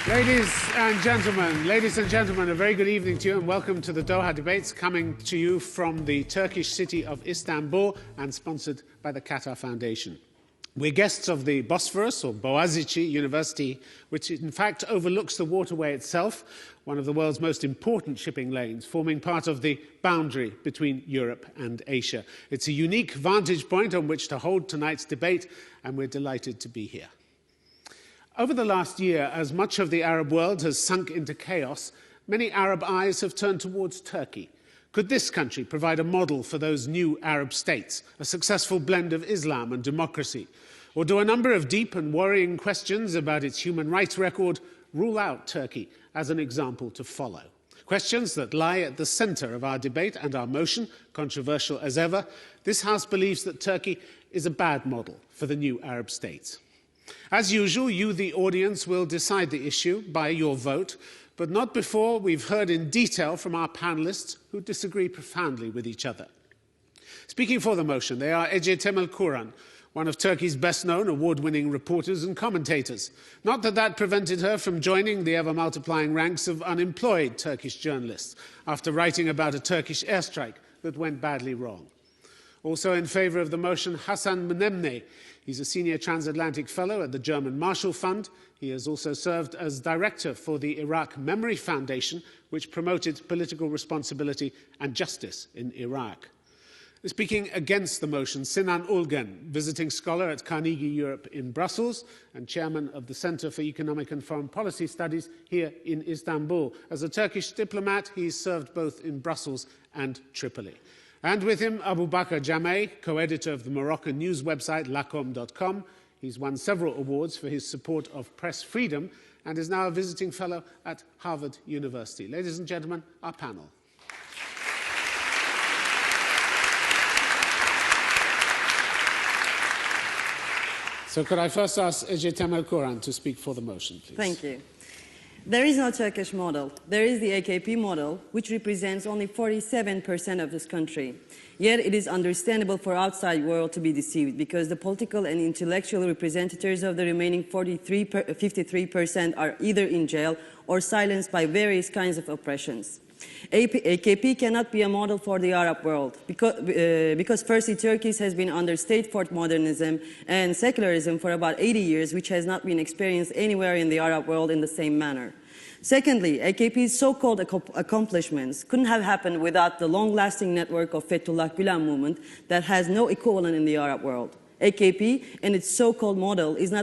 Ladies and gentlemen, a very good evening to you and welcome to the Doha debates coming to you from the Turkish city of Istanbul and sponsored by the Qatar Foundation. We're guests of the Bosphorus, or Boğaziçi University, which in fact overlooks the waterway itself, one of the world's most important shipping lanes, forming part of the boundary between Europe and Asia. It's a unique vantage point on which to hold tonight's debate, and we're delighted to be here. Over the last year, as much of the Arab world has sunk into chaos, many Arab eyes have turned towards Turkey. Could this country provide a model for those new Arab states, a successful blend of Islam and democracy? Or do a number of deep and worrying questions about its human rights record rule out Turkey as an example to follow? Questions that lie at the centre of our debate and our motion, controversial as ever. This House believes that Turkey is a bad model for the new Arab states. As usual, you, the audience, will decide the issue by your vote, but not before we've heard in detail from our panellists who disagree profoundly with each other. Speaking for the motion, they are Ece Temel-Kuran, one of Turkey's best-known award-winning reporters and commentators. Not that that prevented her from joining the ever-multiplying ranks of unemployed Turkish journalists after writing about a Turkish airstrike that went badly wrong. Also in favour of the motion, Hasan Mnemne. He's a senior transatlantic fellow at the German Marshall Fund. He has also served as director for the Iraq Memory Foundation, which promoted political responsibility and justice in Iraq. Speaking against the motion, Sinan Ulgen, visiting scholar at Carnegie Europe in Brussels and chairman of the Centre for Economic and Foreign Policy Studies here in Istanbul. As a Turkish diplomat, he's served both in Brussels and Tripoli. And with him, Abu Bakr Jameh, co-editor of the Moroccan news website lacom.com. He's won several awards for his support of press freedom and is now a visiting fellow at Harvard University. Ladies and gentlemen, our panel. So could I first ask Ece Temel-Kuran to speak for the motion, please? Thank you. There is no Turkish model. There is the AKP model, which represents only 47% of this country. Yet it is understandable for outside world to be deceived because the political and intellectual representatives of the remaining 53% are either in jail or silenced by various kinds of oppressions. AKP cannot be a model for the Arab world because firstly, Turkey has been under state-forced modernism and secularism for about 80 years, which has not been experienced anywhere in the Arab world in the same manner. Secondly, AKP's so-called accomplishments couldn't have happened without the long-lasting network of Fethullah Gülen movement that has no equivalent in the Arab world. AKP and its so-called model is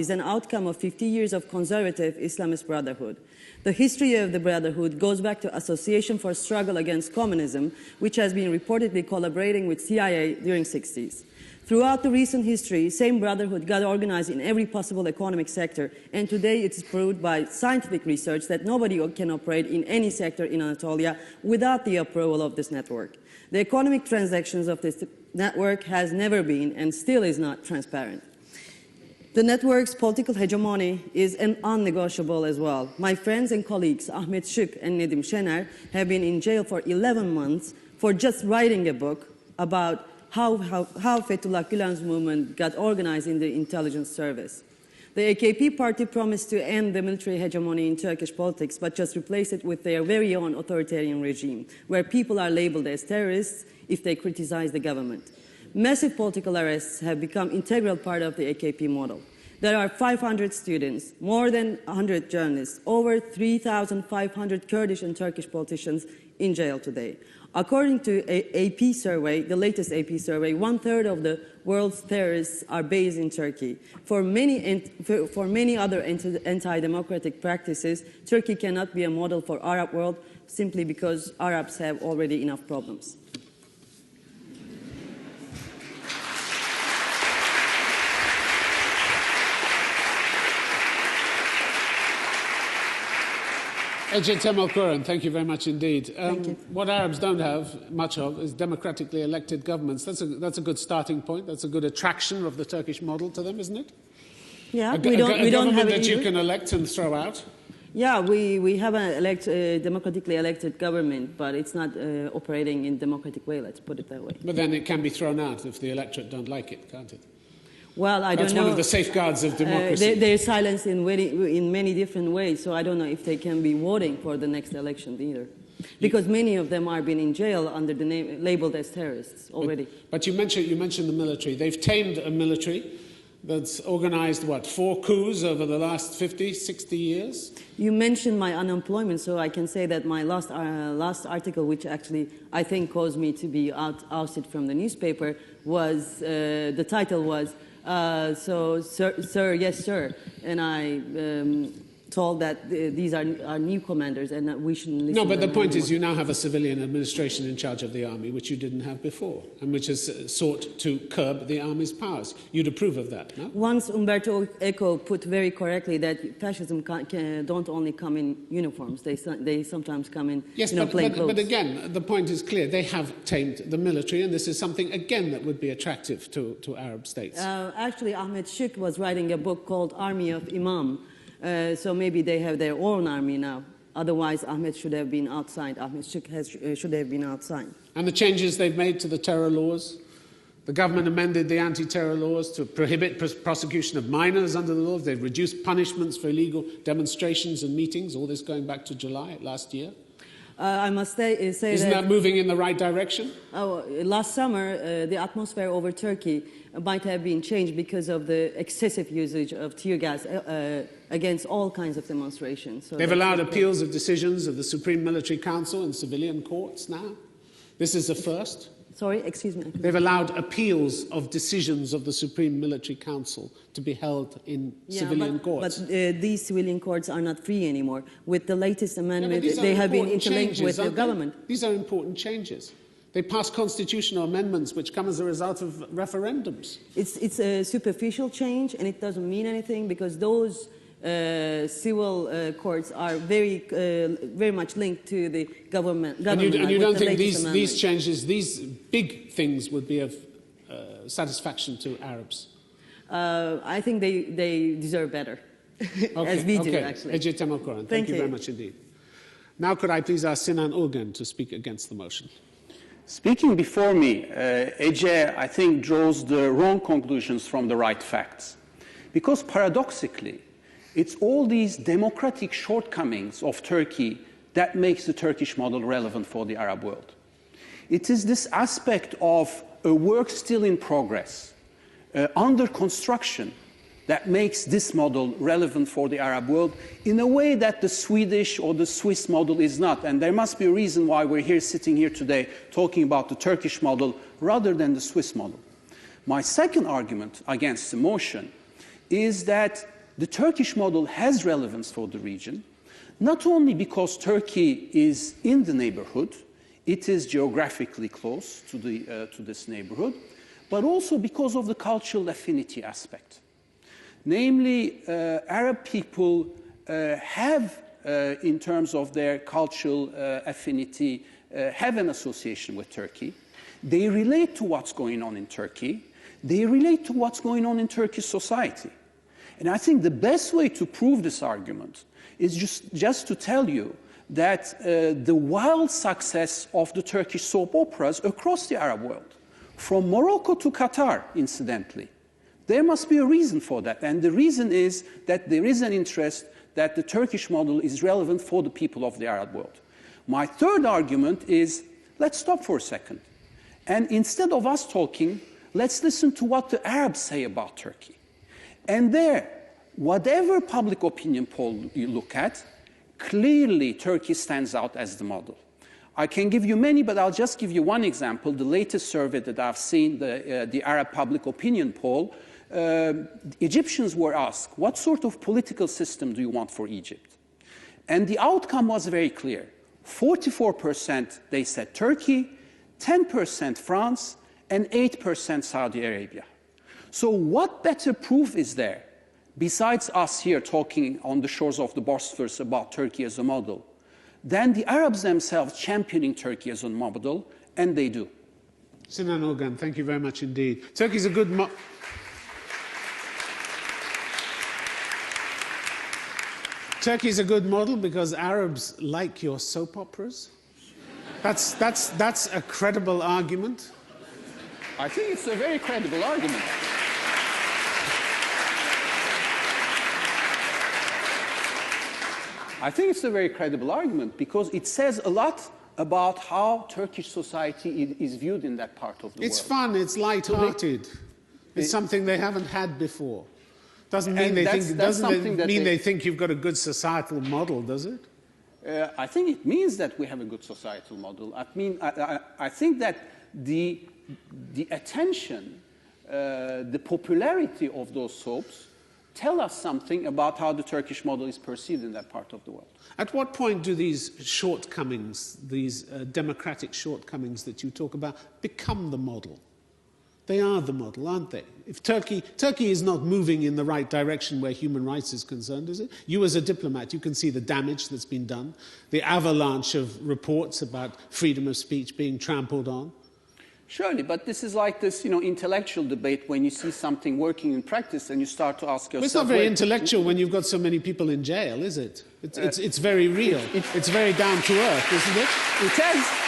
an outcome of 50 years of conservative Islamist brotherhood. The history of the brotherhood goes back to Association for Struggle Against Communism, which has been reportedly collaborating with CIA during the 60s. Throughout the recent history, same brotherhood got organized in every possible economic sector, and today it is proved by scientific research that nobody can operate in any sector in Anatolia without the approval of this network. The economic transactions of this network has never been and still is not transparent. The network's political hegemony is unnegotiable as well. My friends and colleagues, Ahmet Şık and Nedim Şener, have been in jail for 11 months for just writing a book about how Fethullah Gülen's movement got organized in the intelligence service. The AKP party promised to end the military hegemony in Turkish politics, but just replace it with their very own authoritarian regime, where people are labeled as terrorists if they criticize the government. Massive political arrests have become an integral part of the AKP model. There are 500 students, more than 100 journalists, over 3,500 Kurdish and Turkish politicians in jail today. According to AP survey, the latest AP survey, 1/3 of the world's terrorists are based in Turkey. For many other anti-democratic practices, Turkey cannot be a model for Arab world simply because Arabs have already enough problems. Ece Temel-Kuran, thank you very much indeed. Thank you. What Arabs don't have much of is democratically elected governments. That's a good starting point. That's a good attraction of the Turkish model to them, isn't it? Yeah, we don't have that you can elect and throw out. Yeah, we have a democratically elected government, but it's not operating in a democratic way, let's put it that way. But then it can be thrown out if the electorate don't like it, can't it? Well, I don't know. That's one of the safeguards of democracy. They're silenced in many different ways, so I don't know if they can be voting for the next election either. Because many of them are being in jail under the name, labeled as terrorists already. But you mentioned the military. They've tamed a military that's organized, what, 4 coups over the last 50, 60 years? You mentioned my unemployment, so I can say that my last article, which actually I think caused me to be ousted from the newspaper, was, the title was, so, sir, yes, sir. And I told that these are new commanders and that we shouldn't listen to them. No, but the point anymore. is you now have a civilian administration in charge of the army, which you didn't have before, and which has sought to curb the army's powers. You'd approve of that, no? Once Umberto Eco put very correctly that fascism don't only come in uniforms, they sometimes come in plain clothes. But again, the point is clear. They have tamed the military, and this is something, again, that would be attractive to Arab states. Actually, Ahmed Shik was writing a book called Army of Imam. So maybe they have their own army now. Otherwise, Ahmed should have been outside. Ahmed Shik should have been outside. And the changes they've made to the terror laws, the government amended the anti-terror laws to prohibit prosecution of minors under the laws. They've reduced punishments for illegal demonstrations and meetings, all this going back to July last year. I must say Isn't that moving in the right direction? Last summer, the atmosphere over Turkey might have been changed because of the excessive usage of tear gas against all kinds of demonstrations. So they've allowed appeals of decisions of the Supreme Military Council in civilian courts now. This is a first. Sorry, excuse me. They've allowed appeals of decisions of the Supreme Military Council to be held in civilian courts. But these civilian courts are not free anymore. With the latest amendment, they have been interlinked with the government. These are important changes. They pass constitutional amendments which come as a result of referendums. It's a superficial change, and it doesn't mean anything because those civil courts are very much linked to the government. And you don't think these changes, these big things would be of satisfaction to Arabs? I think they deserve better, as we do, actually. Ece Temelkoran, thank you very much indeed. Now could I please ask Sinan Ulgen to speak against the motion? Speaking before me, Ece, I think, draws the wrong conclusions from the right facts. Because paradoxically, it's all these democratic shortcomings of Turkey that makes the Turkish model relevant for the Arab world. It is this aspect of a work still in progress, under construction, that makes this model relevant for the Arab world in a way that the Swedish or the Swiss model is not. And there must be a reason why we're sitting here today talking about the Turkish model rather than the Swiss model. My second argument against the motion is that the Turkish model has relevance for the region, not only because Turkey is in the neighborhood, it is geographically close to this neighborhood, but also because of the cultural affinity aspect. Namely, Arab people have, in terms of their cultural affinity, have an association with Turkey. They relate to what's going on in Turkey. They relate to what's going on in Turkish society. And I think the best way to prove this argument is just to tell you that the wild success of the Turkish soap operas across the Arab world, from Morocco to Qatar, incidentally, there must be a reason for that. And the reason is that there is an interest that the Turkish model is relevant for the people of the Arab world. My third argument is, let's stop for a second. And instead of us talking, let's listen to what the Arabs say about Turkey. And there, whatever public opinion poll you look at, clearly Turkey stands out as the model. I can give you many, but I'll just give you one example. The latest survey that I've seen, the Arab public opinion poll, Egyptians were asked, what sort of political system do you want for Egypt? And the outcome was very clear. 44% they said Turkey, 10% France, and 8% Saudi Arabia. So what better proof is there, besides us here talking on the shores of the Bosphorus about Turkey as a model, than the Arabs themselves championing Turkey as a model, and they do. Sinan Ulgen, thank you very much indeed. Turkey's a good Turkey's a good model because Arabs like your soap operas. That's a credible argument. I think it's a very credible argument. I think it's a very credible argument because it says a lot about how Turkish society is viewed in that part of the world. It's fun, it's light-hearted. It's something they haven't had before. Doesn't mean they think you've got a good societal model, does it? I think it means that we have a good societal model. I think that the attention, the popularity of those soaps tell us something about how the Turkish model is perceived in that part of the world. At what point do these shortcomings, these democratic shortcomings that you talk about, become the model? They are the model, aren't they? If Turkey is not moving in the right direction where human rights is concerned, is it? You as a diplomat, you can see the damage that's been done, the avalanche of reports about freedom of speech being trampled on. Surely, but this is like this, intellectual debate when you see something working in practice and you start to ask yourself... Well, it's not very intellectual when you've got so many people in jail, is it? It's very real. It's very down to earth, isn't it? It has...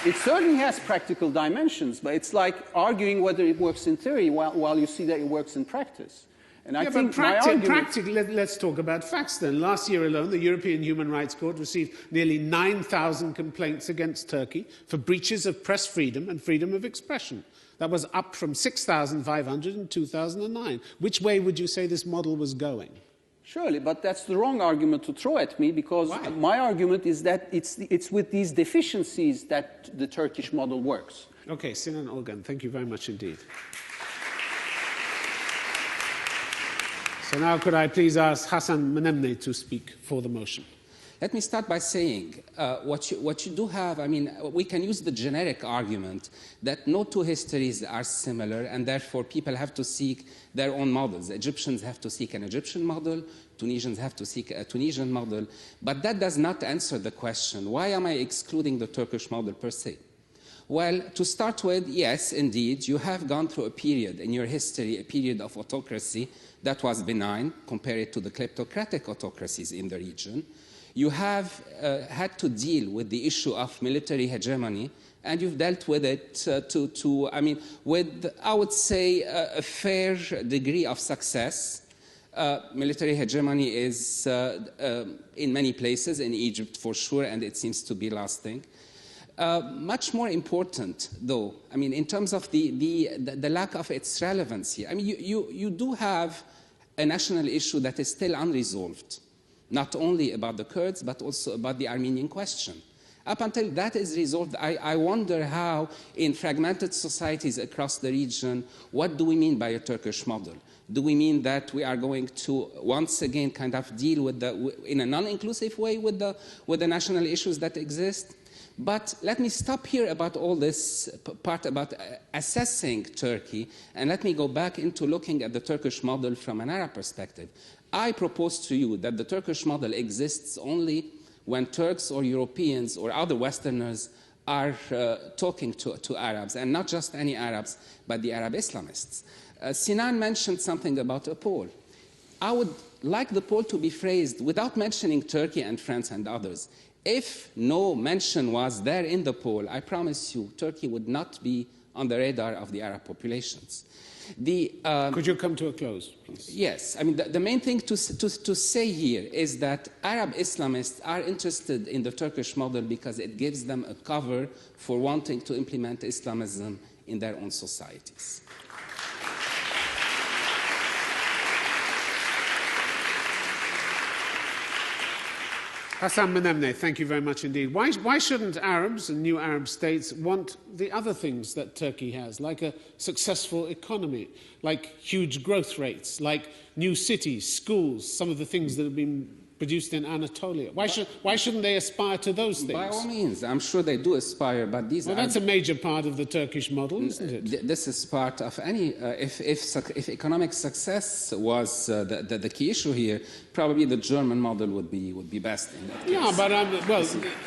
It certainly has practical dimensions, but it's like arguing whether it works in theory while you see that it works in practice. And I think let's talk about facts then. Last year alone, the European Human Rights Court received nearly 9,000 complaints against Turkey for breaches of press freedom and freedom of expression. That was up from 6,500 in 2009. Which way would you say this model was going? Surely, but that's the wrong argument to throw at me because my argument is that it's with these deficiencies that the Turkish model works. Okay, Sinan Olgan, thank you very much indeed. So now could I please ask Hasan Menemne to speak for the motion? Let me start by saying what you do have, we can use the generic argument that no two histories are similar and therefore people have to seek their own models. Egyptians have to seek an Egyptian model, Tunisians have to seek a Tunisian model, but that does not answer the question, why am I excluding the Turkish model per se? Well, to start with, yes, indeed, you have gone through a period in your history, a period of autocracy that was benign compared to the kleptocratic autocracies in the region. You have had to deal with the issue of military hegemony, and you've dealt with it with, I would say, a fair degree of success. Military hegemony is in many places, in Egypt for sure, and it seems to be lasting. Much more important, though, in terms of the lack of its relevancy, you do have a national issue that is still unresolved. Not only about the Kurds, but also about the Armenian question. Up until that is resolved, I wonder how, in fragmented societies across the region, what do we mean by a Turkish model? Do we mean that we are going to once again kind of deal with in a non-inclusive way with the national issues that exist? But let me stop here about all this part about assessing Turkey, and let me go back into looking at the Turkish model from an Arab perspective. I propose to you that the Turkish model exists only when Turks or Europeans or other Westerners are talking to Arabs, and not just any Arabs, but the Arab Islamists. Sinan mentioned something about a poll. I would like the poll to be phrased without mentioning Turkey and France and others. If no mention was there in the poll, I promise you Turkey would not be on the radar of the Arab populations. Could you come to a close, please? Yes. The main thing to say here is that Arab Islamists are interested in the Turkish model because it gives them a cover for wanting to implement Islamism in their own societies. Hasan Menemne, thank you very much indeed. Why shouldn't Arabs and new Arab states want the other things that Turkey has, like a successful economy, like huge growth rates, like new cities, schools, some of the things that have been produced in Anatolia? Why shouldn't they aspire to those things? By all means, I'm sure they do aspire, but these are... that's a major part of the Turkish model, isn't it? This is part of any... if economic success was the key issue here, probably the German model would be best in that case. Yeah, but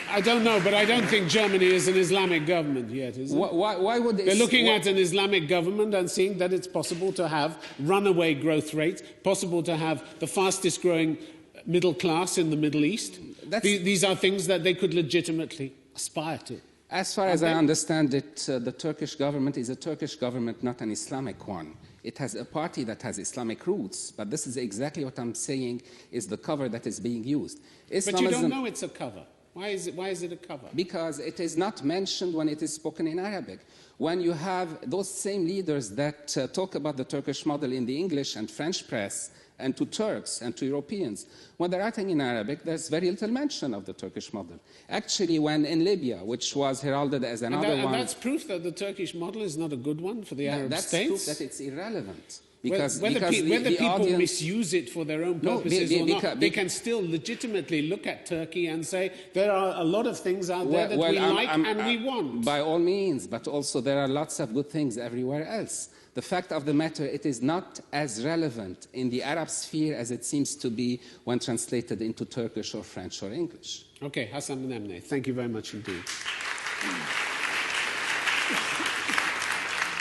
I don't know, but I don't think Germany is an Islamic government yet, is it? Why would they... They're looking at an Islamic government and seeing that it's possible to have runaway growth rates, possible to have the fastest growing middle class in the Middle East. These are things that they could legitimately aspire to. As far as I understand it, the Turkish government is a Turkish government, not an Islamic one. It has a party that has Islamic roots, but this is exactly what I'm saying is the cover that is being used. But you don't know it's a cover. Why is it a cover? Because it is not mentioned when it is spoken in Arabic. When you have those same leaders that talk about the Turkish model in the English and French press, and to Turks and to Europeans, when they're writing in Arabic, there's very little mention of the Turkish model. Actually, when in Libya, which was heralded as another one... And that's proof that the Turkish model is not a good one for the Arab states? That's proof that it's irrelevant. Because, whether the people audience, misuse it for their own purposes or not, they can still legitimately look at Turkey and say there are a lot of things out there that we like and we want. By all means, but also there are lots of good things everywhere else. The fact of the matter, it is not as relevant in the Arab sphere as it seems to be when translated into Turkish or French or English. Okay, Hassan Mnemne, thank you very much indeed.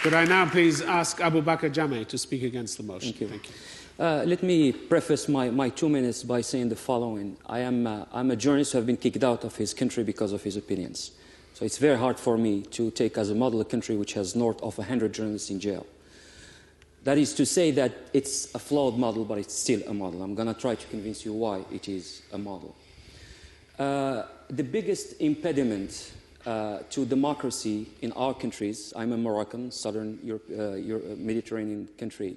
Could I now please ask Abu Bakr Jameh to speak against the motion? Thank you. Let me preface my 2 minutes by saying the following. I'm a journalist who has been kicked out of his country because of his opinions. So it's very hard for me to take as a model a country which has north of 100 journalists in jail. That is to say that it's a flawed model, but it's still a model. I'm going to try to convince you why it is a model. The biggest impediment to democracy in our countries, I'm a Moroccan, southern Mediterranean country,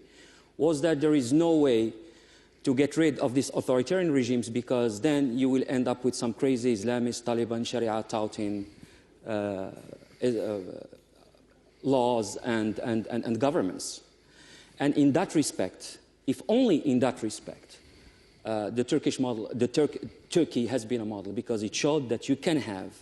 was that there is no way to get rid of these authoritarian regimes because then you will end up with some crazy Islamist, Taliban, Sharia touting laws and governments. And in that respect, if only in that respect, the Turkish model, Turkey has been a model because it showed that you can have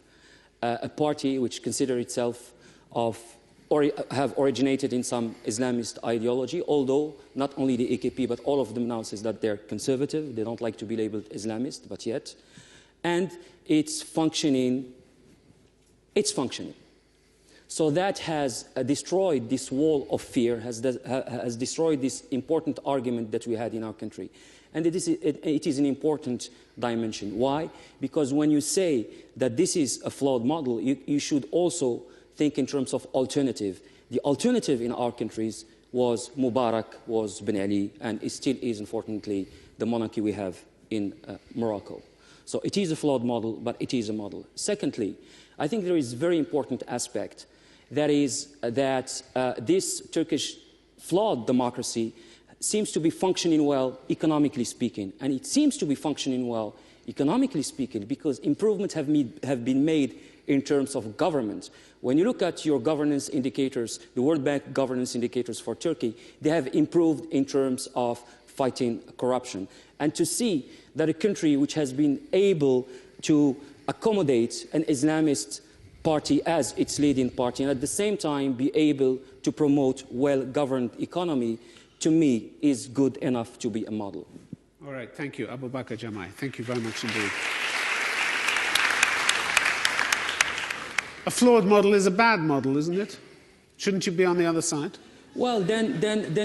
a party which considers itself have originated in some Islamist ideology, although not only the AKP, but all of them now says that they're conservative. They don't like to be labeled Islamist, but yet. And it's functioning. It's functioning. So that has destroyed this wall of fear, has destroyed this important argument that we had in our country. And it is an important dimension. Why? Because when you say that this is a flawed model, you should also think in terms of alternative. The alternative in our countries was Mubarak, was Ben Ali, and it still is, unfortunately, the monarchy we have in Morocco. So it is a flawed model, but it is a model. Secondly, I think there is a very important aspect. That is that this Turkish flawed democracy seems to be functioning well economically speaking. And it seems to be functioning well economically speaking because improvements have been made in terms of government. When you look at your governance indicators, the World Bank governance indicators for Turkey, they have improved in terms of fighting corruption. And to see that a country which has been able to accommodate an Islamist party as its leading party and at the same time be able to promote well-governed economy, to me, is good enough to be a model. All right, thank you. Abu Bakr Jameh, thank you very much indeed. A flawed model is a bad model, isn't it? Shouldn't you be on the other side? Well, then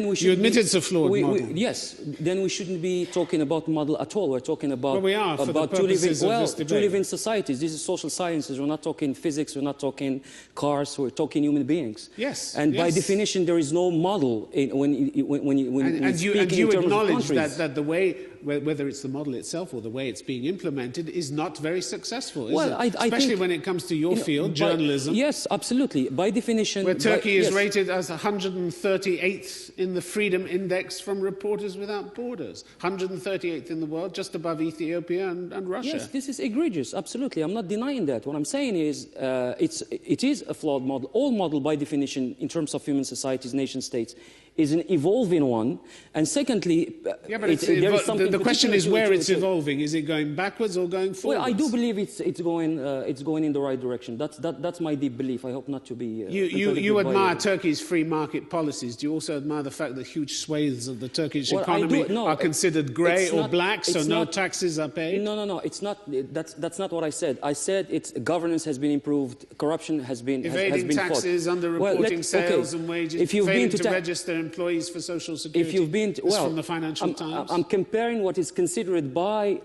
we should. You admit it's a flawed model. Yes. Then we shouldn't be talking about model at all. We're talking about. Well, we are for the purposes of this debate. Two living societies. This is social sciences. We're not talking physics. We're not talking cars. We're talking human beings. Yes. And by definition, there is no model when you acknowledge that the way, whether it's the model itself or the way it's being implemented, is not very successful. Is it? Especially when it comes to your field, journalism. Yes, absolutely. By definition, where Turkey is rated as 138th in the Freedom Index from Reporters Without Borders, 138th in the world, just above Ethiopia and Russia. Yes, this is egregious. Absolutely, I'm not denying that. What I'm saying is, it is a flawed model. All model, by definition, in terms of human societies, nation states, is an evolving one. And secondly, yeah, but the question is where it's evolving. Is it going backwards or going forwards? Well, I do believe it's going in the right direction. That's my deep belief. I hope not to be. You admire Turkey's free market policies. Do you also admire the fact that huge swathes of the Turkish economy are considered grey or black, so no taxes are paid? No. It's not. That's not what I said. I said governance has been improved, corruption has been evading taxes, underreporting sales and wages, failing to register employees for social security. If you've been from the Financial Times. I'm comparing what is considered by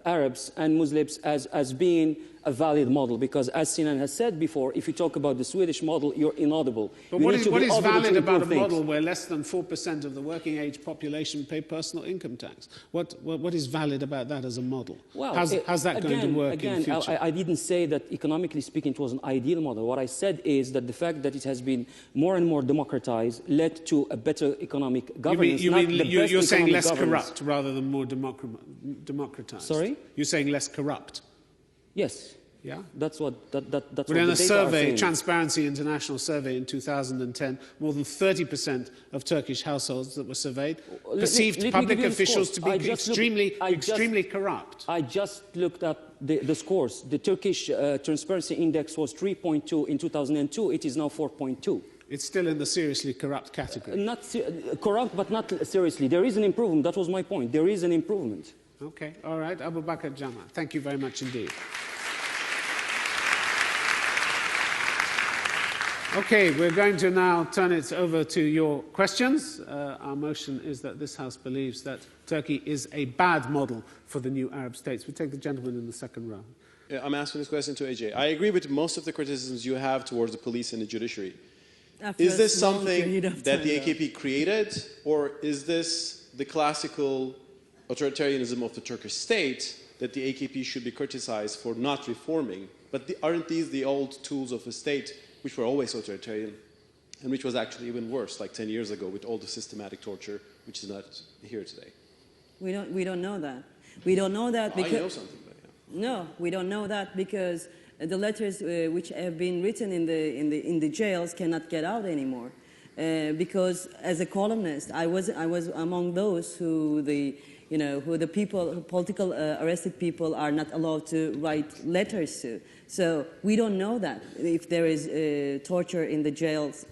Arabs and Muslims as being a valid model, because as Sinan has said before, if you talk about the Swedish model, you're inaudible. But what is valid about a model where less than 4% of the working age population pay personal income tax? What is valid about that as a model? Well, how's that going to work in future? I didn't say that economically speaking it was an ideal model. What I said is that the fact that it has been more and more democratized led to a better economic governance. You're saying less corrupt rather than more democratized? Sorry? You're saying less corrupt? Yes. Yeah? That's what that's Well, in a survey, saying. Transparency International survey in 2010, more than 30% of Turkish households that were surveyed perceived public officials to be extremely corrupt. I just looked at the scores. The Turkish Transparency Index was 3.2 in 2002. It is now 4.2. It's still in the seriously corrupt category. Not corrupt, but not seriously. There is an improvement. That was my point. There is an improvement. Okay, all right. Abu Bakr Jama, thank you very much indeed. Okay, we're going to now turn it over to your questions. Our motion is that this House believes that Turkey is a bad model for the new Arab states. We take the gentleman in the second row. Yeah, I'm asking this question to AJ. I agree with most of the criticisms you have towards the police and the judiciary. Is this something that the AKP created, or is this the classical authoritarianism of the Turkish state that the AKP should be criticized for not reforming? But aren't these the old tools of a state which were always authoritarian and which was actually even worse, like 10 years ago with all the systematic torture, which is not here today? We don't know that. We don't know that because... I know something, but yeah. No, we don't know that because the letters which have been written in the jails cannot get out anymore. Because as a columnist, I was among those who the political arrested people are not allowed to write letters to. So we don't know that if there is torture in the jails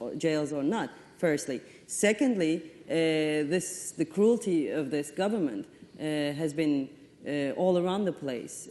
or not. Firstly, secondly, the cruelty of this government has been all around the place.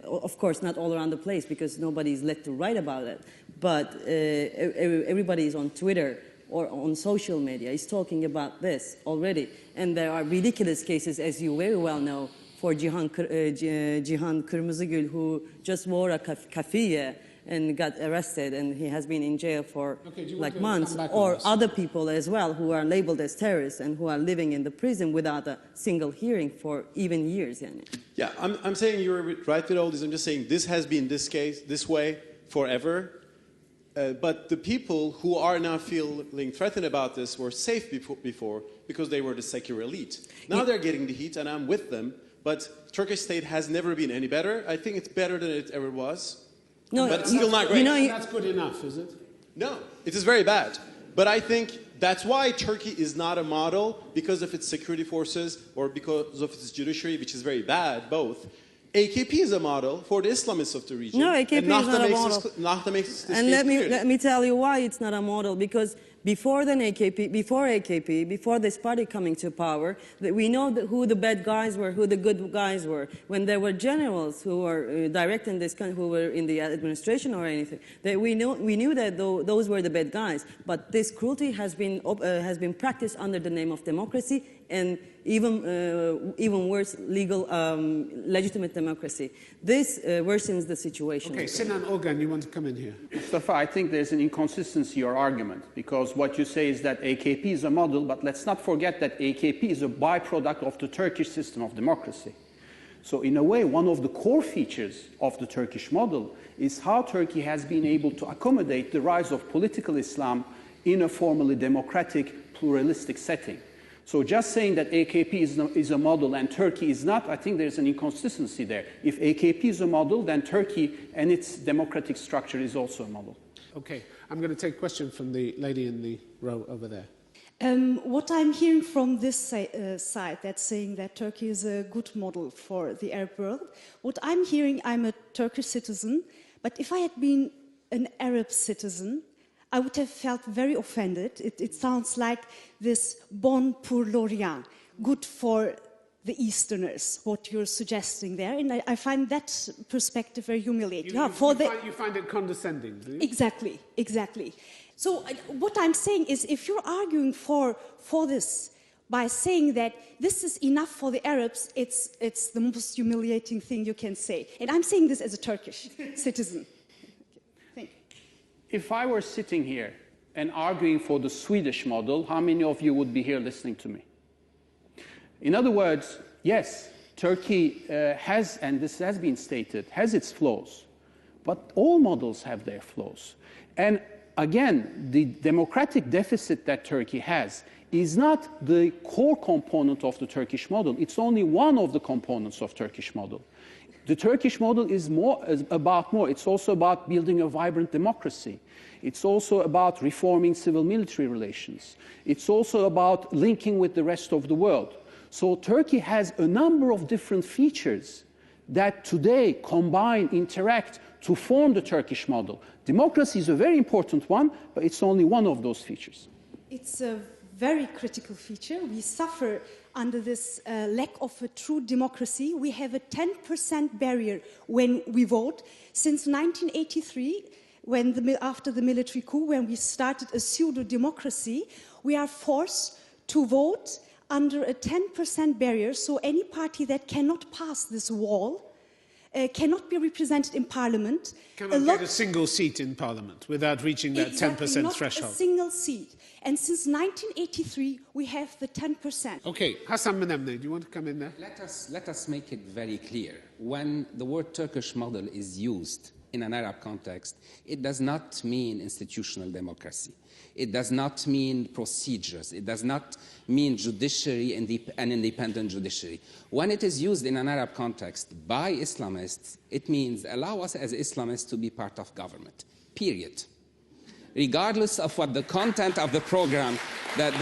Of course, not all around the place because nobody is let to write about it. But everybody is on Twitter or on social media is talking about this already. And there are ridiculous cases, as you very well know, for Cihan Kırmızıgül, who just wore a kafiyeh and got arrested, and he has been in jail for like months, or other people as well who are labeled as terrorists and who are living in the prison without a single hearing for even years. Yeah, I'm saying you're right with all this. I'm just saying this has been this way forever. But the people who are now feeling threatened about this were safe before because they were the secular elite. Now they're getting the heat, and I'm with them. But Turkish state has never been any better. I think it's better than it ever was. No, but it's still not great. That's good enough, is it? No, it is very bad. But I think that's why Turkey is not a model, because of its security forces or because of its judiciary, which is very bad, both. AKP is a model for the Islamists of the region. No, AKP is not a model. Nahda makes this and let me tell you why it's not a model. Because before this party coming to power, we know who the bad guys were, who the good guys were. When there were generals who were directing this country, who were in the administration or anything, we knew that those were the bad guys. But this cruelty has been practiced under the name of democracy and even worse, legal, legitimate democracy. This worsens the situation. Okay, Sinan Organ, you want to come in here? Mustafa, I think there's an inconsistency in your argument, because what you say is that AKP is a model, but let's not forget that AKP is a byproduct of the Turkish system of democracy. So in a way, one of the core features of the Turkish model is how Turkey has been able to accommodate the rise of political Islam in a formally democratic, pluralistic setting. So just saying that AKP is a model and Turkey is not, I think there's an inconsistency there. If AKP is a model, then Turkey and its democratic structure is also a model. Okay, I'm going to take a question from the lady in the row over there. What I'm hearing from this side that's saying that Turkey is a good model for the Arab world, what I'm hearing, I'm a Turkish citizen, but if I had been an Arab citizen, I would have felt very offended. It sounds like this bon pour l'Orient, good for the Easterners, what you're suggesting there. And I find that perspective very humiliating. You find it condescending, do you? Exactly, exactly. So what I'm saying is, if you're arguing for this, by saying that this is enough for the Arabs, it's the most humiliating thing you can say. And I'm saying this as a Turkish citizen. Thank you. If I were sitting here and arguing for the Swedish model, how many of you would be here listening to me? In other words, yes, Turkey has, and this has been stated, has its flaws, but all models have their flaws. And again, the democratic deficit that Turkey has is not the core component of the Turkish model. It's only one of the components of Turkish model. The Turkish model is about more. It's also about building a vibrant democracy. It's also about reforming civil-military relations. It's also about linking with the rest of the world. So Turkey has a number of different features that today combine, interact to form the Turkish model. Democracy is a very important one, but it's only one of those features. It's a very critical feature. We suffer under this lack of a true democracy. We have a 10% barrier when we vote. Since 1983, after the military coup, when we started a pseudo-democracy, we are forced to vote under a 10% barrier, so any party that cannot pass this wall cannot be represented in parliament. Cannot get a single seat in parliament without reaching that 10% threshold. Not a single seat. And since 1983, we have the 10%. Okay, Hassan Menemne, do you want to come in there? Let us make it very clear. When the word Turkish model is used in an Arab context, it does not mean institutional democracy. It does not mean procedures. It does not mean judiciary and an independent judiciary. When it is used in an Arab context by Islamists, it means allow us as Islamists to be part of government, period. Regardless of what the content of the program that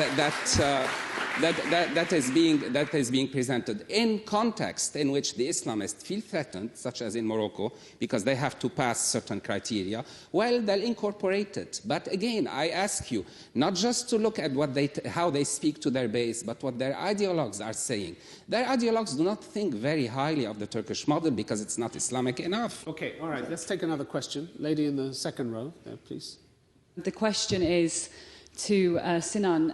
is being presented in context in which the Islamists feel threatened, such as in Morocco, because they have to pass certain criteria, well, they'll incorporate it. But again, I ask you, not just to look at how they speak to their base, but what their ideologues are saying. Their ideologues do not think very highly of the Turkish model because it's not Islamic enough. Okay, all right, let's take another question. Lady in the second row there, please. The question is to Sinan.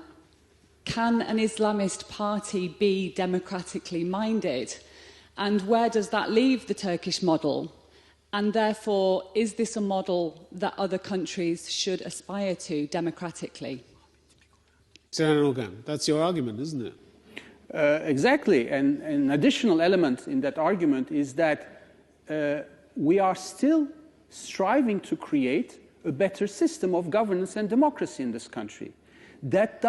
Can an Islamist party be democratically minded? And where does that leave the Turkish model? And therefore, is this a model that other countries should aspire to democratically? Sinan Ogan, that's your argument, isn't it? Exactly. And an additional element in that argument is that we are still striving to create a better system of governance and democracy in this country. That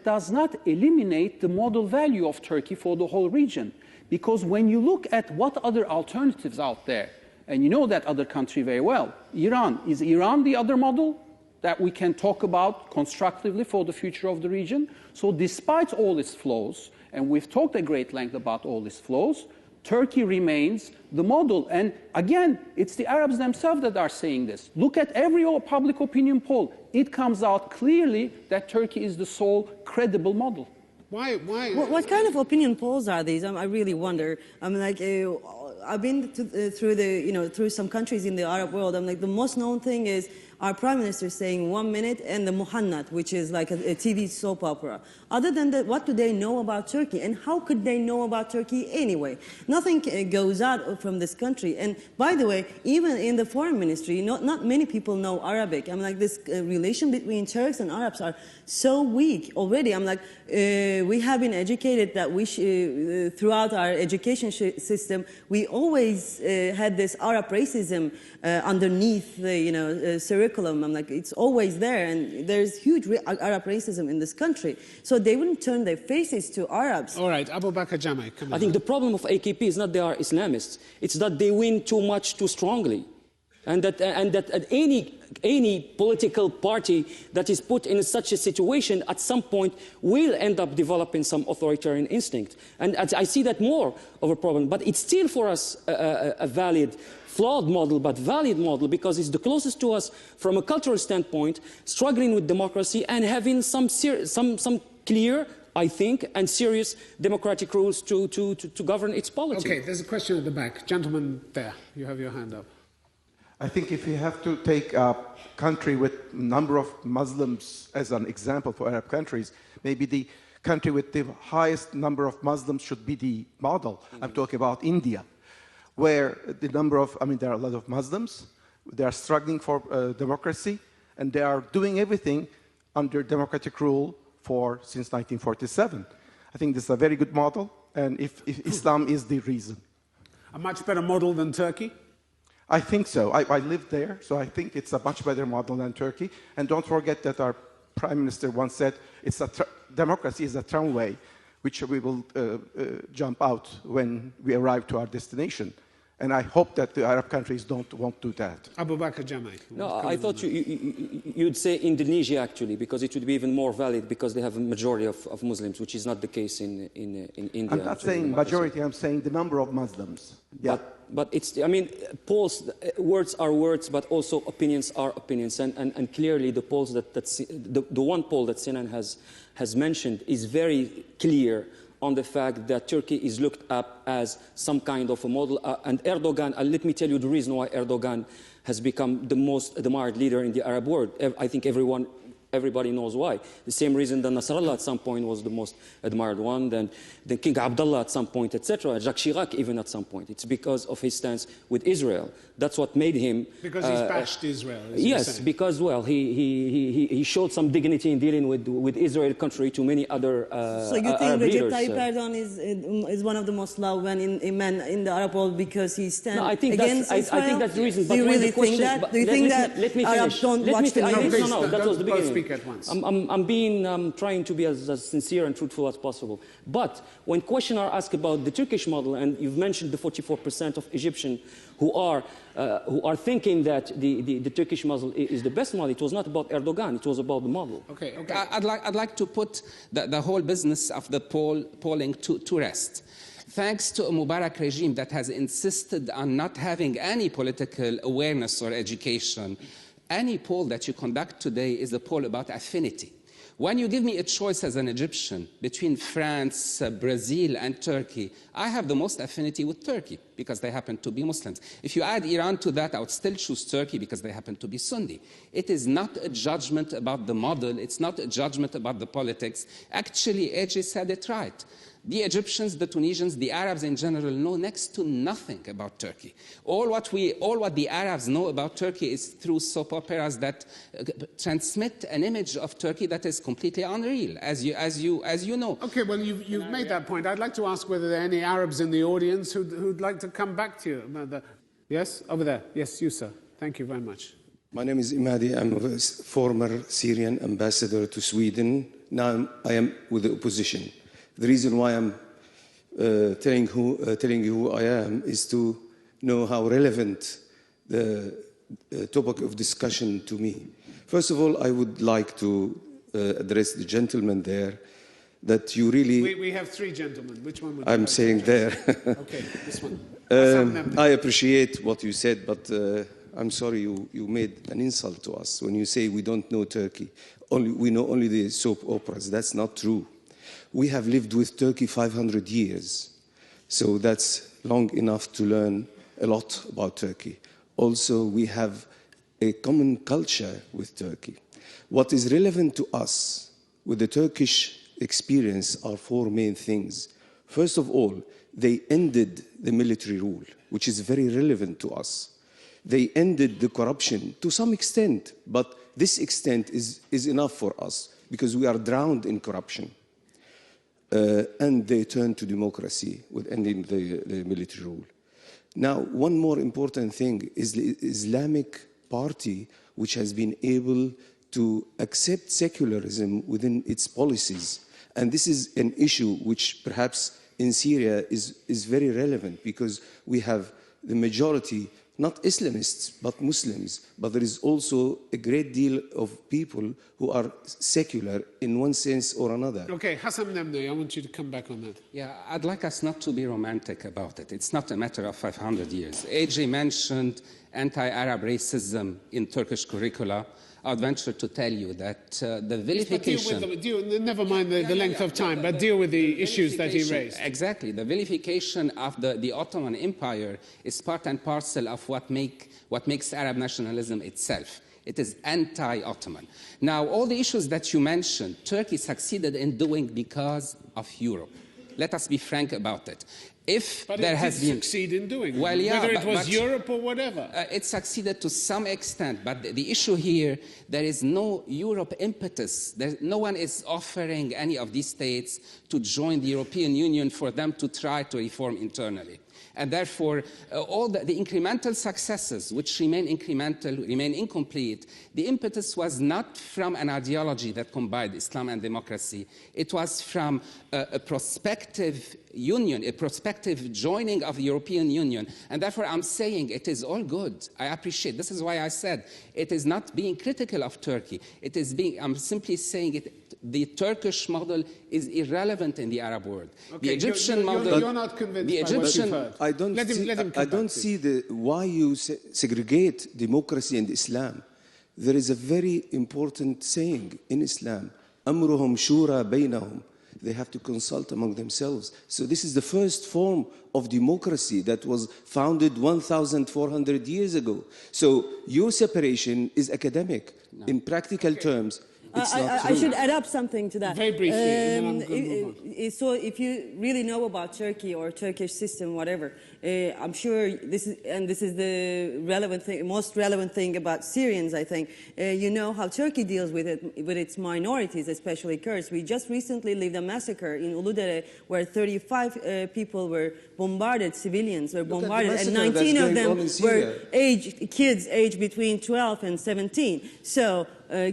does not eliminate the model value of Turkey for the whole region. Because when you look at what other alternatives out there, and you know that other country very well, Iran. Is Iran the other model that we can talk about constructively for the future of the region? So despite all its flaws, and we've talked at great length about all its flaws, Turkey remains the model. And again, it's the Arabs themselves that are saying this. Look at every public opinion poll. It comes out clearly that Turkey is the sole credible model. Why? What kind of opinion polls are these? I really wonder. I'm like, I've been through some countries in the Arab world. I'm like, the most known thing is our prime minister saying 1 minute and the Muhannat, which is like a TV soap opera. Other than that, what do they know about Turkey? And how could they know about Turkey anyway? Nothing goes out from this country. And by the way, even in the foreign ministry, not many people know Arabic. I'm like, this relation between Turks and Arabs are so weak already. I'm like, we have been educated that throughout our education system, we always had this Arab racism underneath the curriculum. I'm like, it's always there, and there's huge Arab racism in this country. So they wouldn't turn their faces to Arabs. All right, Abu Bakr Jameh, come on. I think the problem of AKP is not they are Islamists. It's that they win too much, too strongly. And that any political party that is put in such a situation at some point will end up developing some authoritarian instinct. And I see that more of a problem. But it's still for us a valid, flawed model, but valid model, because it's the closest to us from a cultural standpoint, struggling with democracy and having some clear, I think, and serious democratic rules to govern its politics. Okay, there's a question at the back. Gentleman there, you have your hand up. I think if you have to take a country with a number of Muslims as an example for Arab countries, maybe the country with the highest number of Muslims should be the model. I'm talking about India, where the number of, there are a lot of Muslims, they are struggling for democracy, and they are doing everything under democratic rule since 1947. I think this is a very good model, and if Islam is the reason. A much better model than Turkey? I think so. I lived there, so I think it's a much better model than Turkey. And don't forget that our Prime Minister once said, democracy is a tramway, which we will jump out when we arrive to our destination. And I hope that the Arab countries won't do that. Abu Bakr Jamai. No, I thought you'd say Indonesia, actually, because it would be even more valid because they have a majority of Muslims, which is not the case in India. I'm not saying majority, I'm saying the number of Muslims. Yeah. But it's, polls, words are words, but also opinions are opinions. And clearly the polls the one poll that Sinan has mentioned is very clear on the fact that Turkey is looked up as some kind of a model. And Erdogan, let me tell you the reason why Erdogan has become the most admired leader in the Arab world. I think everybody knows why. The same reason that Nasrallah at some point was the most admired one, then King Abdullah at some point, etc. Jacques Chirac even at some point. It's because of his stance with Israel. That's what made him... Because he's bashed Israel, yes, because, well, he showed some dignity in dealing with Israel, contrary to many other So you think Recep Tayyip Erdogan is one of the most loved men in the Arab world because he stands against Israel? I think that's the reason. Do you really think that? Do you think that Arabs don't watch the news? No, that was the beginning. Speak at once. I'm trying to be as sincere and truthful as possible. But when questions are asked about the Turkish model, and you've mentioned the 44% of Egyptians who are thinking that the Turkish model is the best model, it was not about Erdogan, it was about the model. Okay. I'd like to put the whole business of the polling to rest. Thanks to a Mubarak regime that has insisted on not having any political awareness or education, any poll that you conduct today is a poll about affinity. When you give me a choice as an Egyptian between France, Brazil, and Turkey, I have the most affinity with Turkey because they happen to be Muslims. If you add Iran to that, I would still choose Turkey because they happen to be Sunni. It is not a judgment about the model. It's not a judgment about the politics. Actually, AJ said it right. The Egyptians, the Tunisians, the Arabs in general know next to nothing about Turkey. All what the Arabs know about Turkey is through soap operas that transmit an image of Turkey that is completely unreal, as you know. Okay, well, you've made that point. I'd like to ask whether there are any Arabs in the audience who'd like to come back to you. Yes, over there. Yes, you, sir. Thank you very much. My name is Imadi. I'm a former Syrian ambassador to Sweden. Now I am with the opposition. The reason why I'm telling you who I am is to know how relevant the topic of discussion to me. First of all, I would like to address the gentleman there that you really... We have three gentlemen. Which one would you I'm like saying there. Okay, this one. I appreciate what you said, but I'm sorry you made an insult to us when you say we don't know Turkey. We know only the soap operas. That's not true. We have lived with Turkey 500 years, so that's long enough to learn a lot about Turkey. Also, we have a common culture with Turkey. What is relevant to us with the Turkish experience are four main things. First of all, they ended the military rule, which is very relevant to us. They ended the corruption to some extent, but this extent is enough for us because we are drowned in corruption. And they turned to democracy with ending the military rule. Now, one more important thing is the Islamic Party, which has been able to accept secularism within its policies. And this is an issue which perhaps in Syria is very relevant because we have the majority, not Islamists, but Muslims. But there is also a great deal of people who are secular in one sense or another. Okay, Hassan Nemne, I want you to come back on that. Yeah, I'd like us not to be romantic about it. It's not a matter of 500 years. AJ mentioned anti-Arab racism in Turkish curricula. I would venture to tell you that the vilification... Never mind the length of time, but deal with the issues that he raised. Exactly. The vilification of the Ottoman Empire is part and parcel of what makes Arab nationalism itself. It is anti-Ottoman. Now, all the issues that you mentioned, Turkey succeeded in doing because of Europe. Let us be frank about it. But it did succeed in doing, well, yeah, whether it was Europe or whatever. It succeeded to some extent, but the issue here, there is no Europe impetus. No one is offering any of these states to join the European Union for them to try to reform internally. And therefore, all the incremental successes, which remain incremental, remain incomplete, the impetus was not from an ideology that combined Islam and democracy. It was from a prospective union, a prospective joining of the European Union. And therefore, I'm saying it is all good. I appreciate. This is why I said it is not being critical of Turkey. It is being, I'm simply saying it. The Turkish model is irrelevant in the Arab world. Okay, the Egyptian model. You're not convinced by what you've heard. I don't see why you segregate democracy and Islam. There is a very important saying in Islam: "Amruhum shura baynahum." They have to consult among themselves. So this is the first form of democracy that was founded 1,400 years ago. So your separation is academic. No. In practical terms, it's not true. I should add up something to that. Very briefly, and then I'm going to move on. So if you really know about Turkey or Turkish system, whatever, I'm sure this is the relevant thing, most relevant thing about Syrians, I think. You know how Turkey deals with its minorities, especially Kurds. We just recently lived a massacre in Uludere where 35 people were bombarded, civilians were bombarded, and 19 of them were kids aged between 12 and 17. So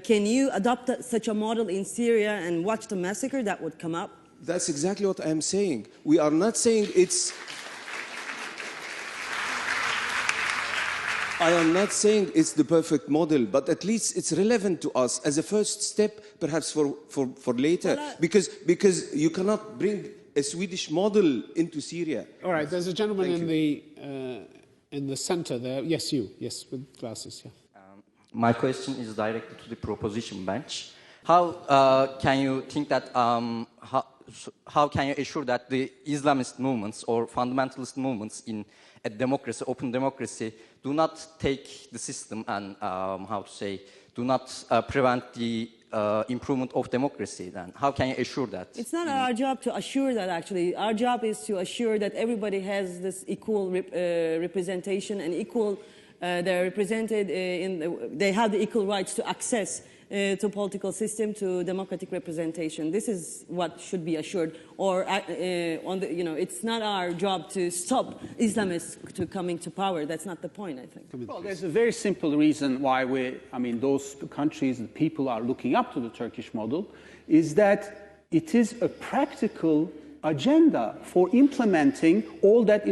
can you adopt such a model in Syria and watch the massacre that would come up? That's exactly what I'm saying. We are not saying it's... I am not saying it's the perfect model, but at least it's relevant to us as a first step, perhaps for later, because you cannot bring a Swedish model into Syria. All right, there's a gentleman in the center there. Yes, you. Yes, with glasses. Yeah. My question is directed to the proposition bench. How can you think that? How can you assure that the Islamist movements or fundamentalist movements in a democracy, open democracy, do not take the system and do not prevent the improvement of democracy? Then how can you assure that? It's not our job to assure that. Actually, our job is to assure that everybody has this equal representation and equal. They're represented they have the equal rights to access to political system, to democratic representation. This is what should be assured. Or, it's not our job to stop Islamists to coming to power. That's not the point, I think. Well, there's a very simple reason why those countries and people are looking up to the Turkish model, is that it is a practical agenda for implementing all that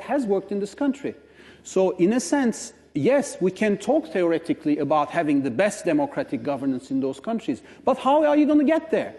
has worked in this country. So, in a sense, yes, we can talk theoretically about having the best democratic governance in those countries, but how are you going to get there?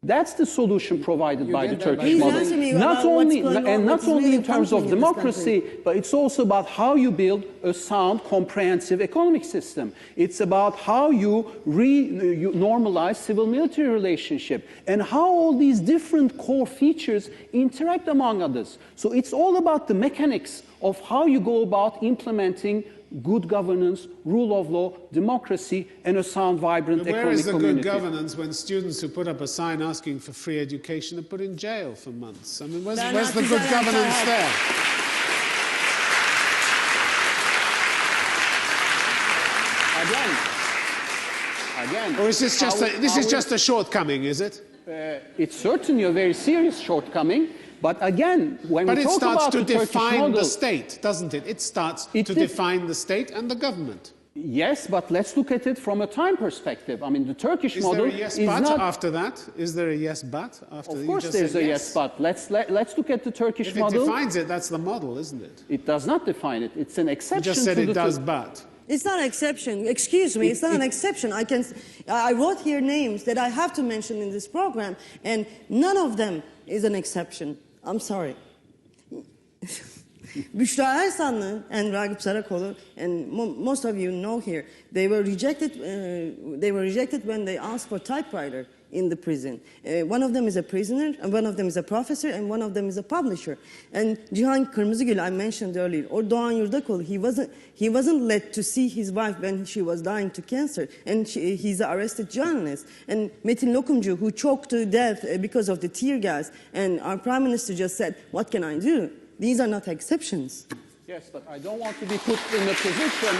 That's the solution provided by the Turkish model. Not only in terms of democracy, but it's also about how you build a sound, comprehensive economic system. It's about how you normalize civil-military relationship and how all these different core features interact among others. So it's all about the mechanics of how you go about implementing good governance, rule of law, democracy, and a sound, vibrant economic community. Where is the good governance when students who put up a sign asking for free education are put in jail for months? I mean, where's the good governance there? Again. Or is this just a shortcoming, is it? It's certainly a very serious shortcoming. But again, when we talk about the Turkish model... But it starts to define the state, doesn't it? It starts to define the state and the government. Yes, but let's look at it from a time perspective. I mean, the Turkish model is not... Is there a yes, but after that? Is there a yes, but after that? Of course there's a yes, but. Let's look at the Turkish model. If it defines it, that's the model, isn't it? It does not define it. It's an exception to You just said it does, but. It's not an exception. Excuse me, it's not an exception. I wrote here names that I have to mention in this program, and none of them is an exception. I'm sorry. Büşra Ersanlı and Ragip Sarakolu, and most of you know here, they were rejected when they asked for typewriter in the prison. One of them is a prisoner, and one of them is a professor, and one of them is a publisher. And Cihan Kırmızıgül, I mentioned earlier, or Doğan Yurdakul, he wasn't let to see his wife when she was dying to cancer, and he's an arrested journalist. And Metin Lokumcu, who choked to death because of the tear gas, and our prime minister just said, "What can I do?" These are not exceptions. Yes, but I don't want to be put in a position.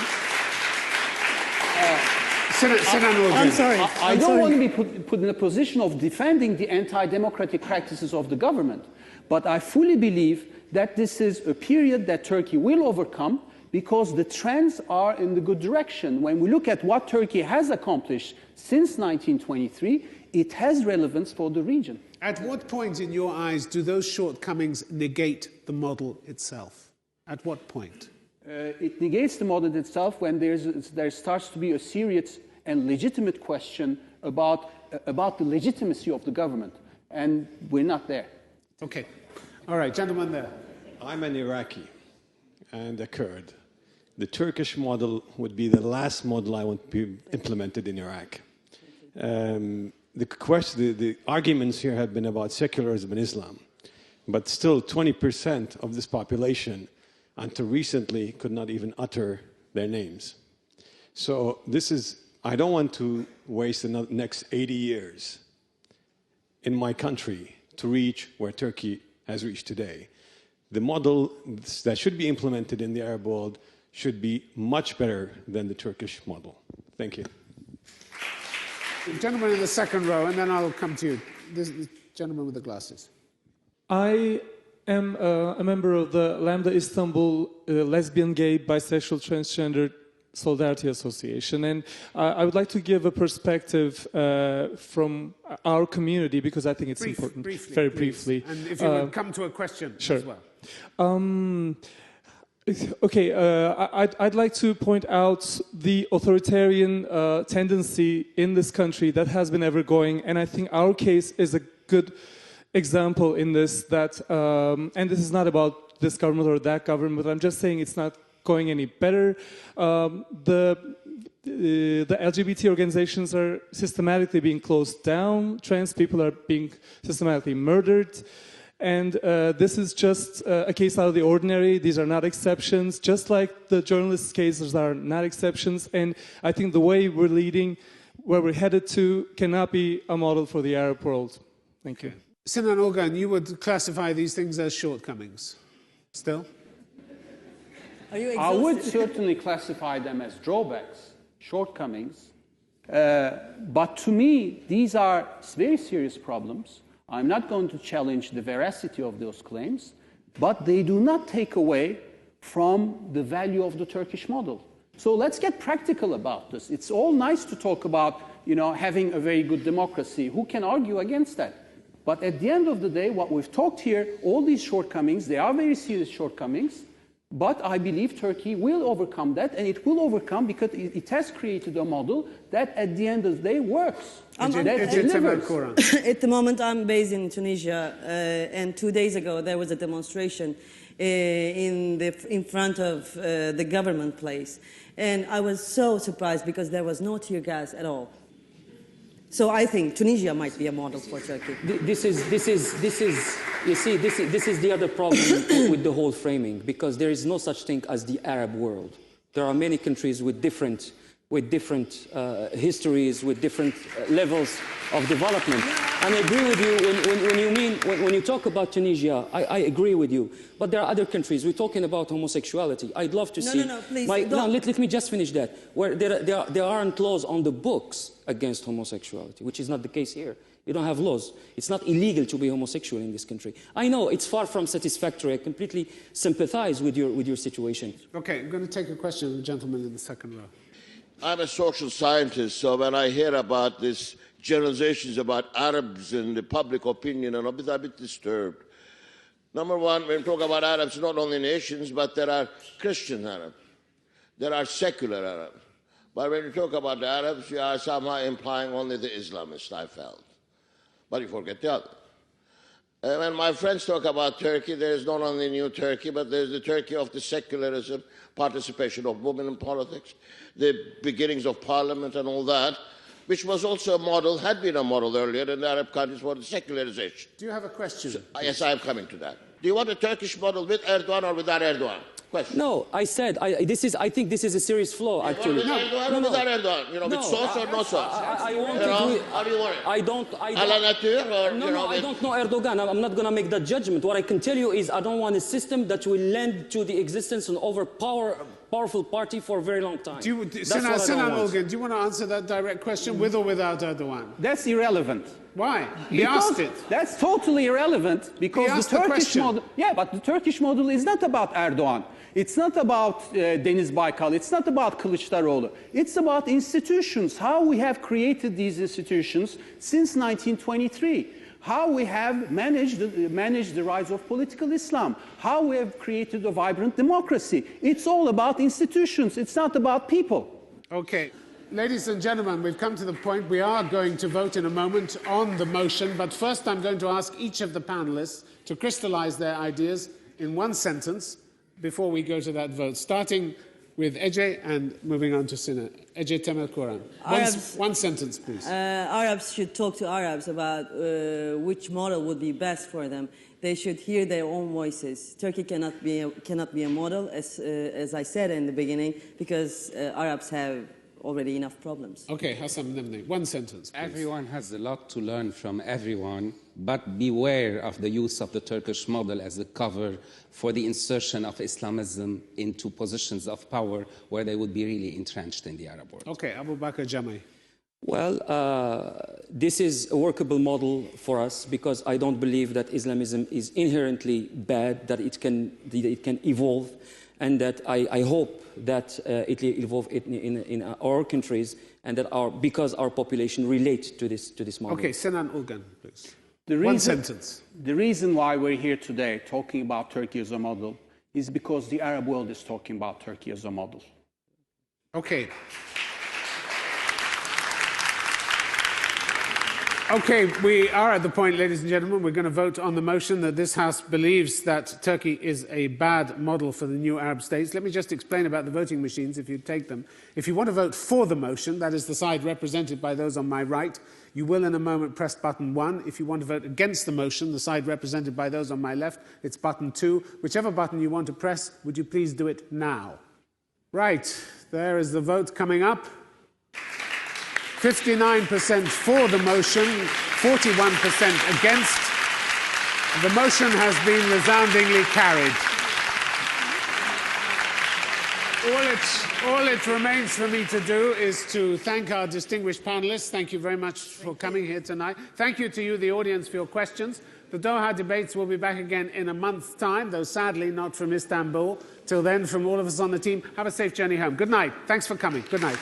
I'm sorry. I don't want to be put in a position of defending the anti-democratic practices of the government, but I fully believe that this is a period that Turkey will overcome because the trends are in the good direction. When we look at what Turkey has accomplished since 1923, it has relevance for the region. At what point, in your eyes, do those shortcomings negate the model itself? At what point? It negates the model itself when there starts to be a serious and legitimate question about the legitimacy of the government, and we're not there. Okay. All right, gentleman there. I'm an Iraqi and a Kurd. The Turkish model would be the last model I want to be implemented in Iraq. The arguments here have been about secularism and Islam, but still 20% of this population until recently could not even utter their names. So I don't want to waste the next 80 years in my country to reach where Turkey has reached today. The model that should be implemented in the Arab world should be much better than the Turkish model. Thank you. The gentleman in the second row, and then I'll come to you. This gentleman with the glasses. I am a member of the Lambda Istanbul Lesbian, Gay, Bisexual, Transgender Solidarity Association, and I would like to give a perspective from our community because I think it's important. Very briefly. And if you would come to a question sure. as well. Okay, I'd like to point out the authoritarian tendency in this country that has been ever going, and I think our case is a good example in this, that, and this is not about this government or that government, but I'm just saying it's not going any better. The LGBT organizations are systematically being closed down, trans people are being systematically murdered, and this is just a case out of the ordinary. These are not exceptions, just like the journalists' cases are not exceptions, and I think the way we're leading, where we're headed to, cannot be a model for the Arab world. Thank you. Sinan Ogan, you would classify these things as shortcomings, still? Are you I would certainly classify them as drawbacks, shortcomings, but to me, these are very serious problems. I'm not going to challenge the veracity of those claims, but they do not take away from the value of the Turkish model. So let's get practical about this. It's all nice to talk about, having a very good democracy. Who can argue against that? But at the end of the day, what we've talked here, all these shortcomings, they are very serious shortcomings, but I believe Turkey will overcome that, and it will overcome because it has created a model that at the end of the day works. At the moment, I'm based in Tunisia, and 2 days ago there was a demonstration in front of the government place, and I was so surprised because there was no tear gas at all. So I think Tunisia might be a model for Turkey. This is the other problem with the whole framing, because there is no such thing as the Arab world. There are many countries with different histories, with different levels of development. And I agree with you when you talk about Tunisia. I agree with you. But there are other countries. We're talking about homosexuality. I'd love to see. No, please. Let me just finish that. Where there aren't laws on the books against homosexuality, which is not the case here. You don't have laws. It's not illegal to be homosexual in this country. I know it's far from satisfactory. I completely sympathize with your situation. Okay, I'm going to take a question from the gentleman in the second row. I'm a social scientist, so when I hear about these generalizations about Arabs and the public opinion, I'm a bit disturbed. Number one, when we talk about Arabs, not only nations, but there are Christian Arabs. There are secular Arabs. But when you talk about the Arabs, you are somehow implying only the Islamists, I felt. But you forget the other. When my friends talk about Turkey, there is not only new Turkey, but there is the Turkey of the secularism, participation of women in politics, the beginnings of parliament and all that. which was also a model, had been a model earlier in the Arab countries for the secularization. Do you have a question? So, yes, I am coming to that. Do you want a Turkish model with Erdogan or without Erdogan? Question. No, I said I think this is a serious flaw. Actually, with Erdogan or without Erdogan? You know, with sauce or no sauce? I want to do. How do you want it? I don't. À la nature or No, I don't know Erdogan. I'm not going to make that judgment. What I can tell you is I don't want a system that will lend to the existence of an powerful party for a very long time. Sinan Ulgen, do you want to answer that direct question, with or without Erdogan? That's irrelevant. Why? He Because asked it. That's totally irrelevant because the Turkish model. Yeah, but the Turkish model is not about Erdogan. It's not about Deniz Baykal. It's not about Kılıçdaroğlu. It's about institutions. How we have created these institutions since 1923. How we have managed the rise of political Islam. How we have created a vibrant democracy. It's all about institutions. It's not about people. Okay. Ladies and gentlemen, we've come to the point we are going to vote in a moment on the motion, but first I'm going to ask each of the panelists to crystallize their ideas in one sentence before we go to that vote, starting with Ece and moving on to Sinan. Ece Temel Koran. One sentence, please. Arabs should talk to Arabs about which model would be best for them. They should hear their own voices. Turkey cannot be a model, as I said in the beginning, because Arabs have already enough problems. Okay, Hassan Nemne, one sentence, please. Everyone has a lot to learn from everyone, but beware of the use of the Turkish model as a cover for the insertion of Islamism into positions of power where they would be really entrenched in the Arab world. Okay, Abu Bakr Jamai. Well, this is a workable model for us because I don't believe that Islamism is inherently bad, that it can evolve, and that I hope that it will evolve in our countries, and that because our population relate to this model. Okay, Sinan Ulgen, please. One sentence. The reason why we're here today talking about Turkey as a model is because the Arab world is talking about Turkey as a model. Okay. Okay, we are at the point, ladies and gentlemen, we're going to vote on the motion that this House believes that Turkey is a bad model for the new Arab states. Let me just explain about the voting machines, if you take them. If you want to vote for the motion, that is the side represented by those on my right, you will in a moment press button 1. If you want to vote against the motion, the side represented by those on my left, it's button 2. Whichever button you want to press, would you please do it now? Right, there is the vote coming up. 59% for the motion, 41% against. The motion has been resoundingly carried. All it remains for me to do is to thank our distinguished panelists. Thank you very much for coming here tonight. Thank you to you, the audience, for your questions. The Doha debates will be back again in a month's time, though sadly not from Istanbul. Till then, from all of us on the team, have a safe journey home. Good night. Thanks for coming. Good night.